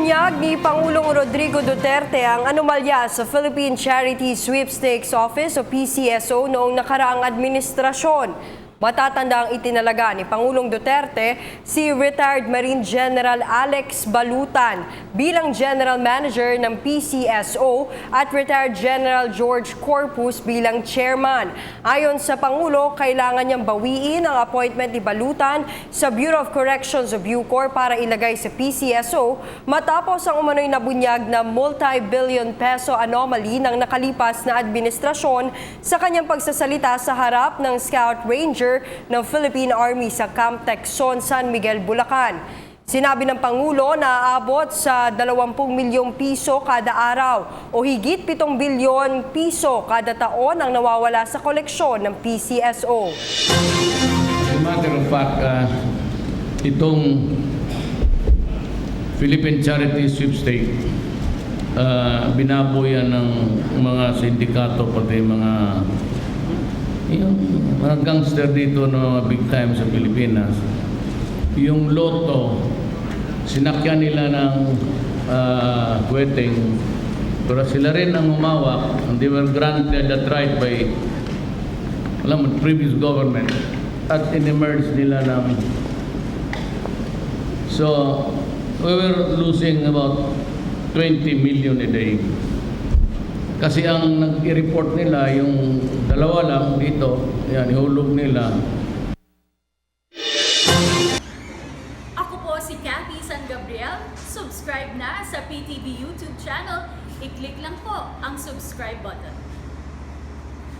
Ibinunyag ni Pangulong Rodrigo Duterte ang anomalya sa Philippine Charity Sweepstakes Office o PCSO noong nakaraang administrasyon. Matatanda ang itinalaga ni Pangulong Duterte si retired Marine General Alex Balutan bilang General Manager ng PCSO at retired General George Corpus bilang Chairman. Ayon sa Pangulo, kailangan niyang bawiin ang appointment ni Balutan sa Bureau of Corrections o Bucor para ilagay sa PCSO matapos ang umano'y nabunyag na multi-billion peso anomaly ng nakalipas na administrasyon sa kanyang pagsasalita sa harap ng Scout Ranger ng Philippine Army sa Camp Texon, San Miguel, Bulacan. Sinabi ng Pangulo na aabot sa 20 milyong piso kada araw o higit 7 bilyon piso kada taon ang nawawala sa koleksyon ng PCSO. As a matter of fact, itong Philippine Charity Sweepstakes, binabuyan ng mga sindikato pati mga gangster dito na big time sa Pilipinas. Yung loto, sinakyan nila ng wedding, pero sila rin ang umawak, and they were granted that right by previous government at in-emerge nila ng. So we were losing about 20 million a day. Kasi ang nag-i-report nila, yung dalawa lang dito, yan, ihulog nila. Ako po si Cathy San Gabriel. Subscribe na sa PTV YouTube channel. I-click lang po ang subscribe button.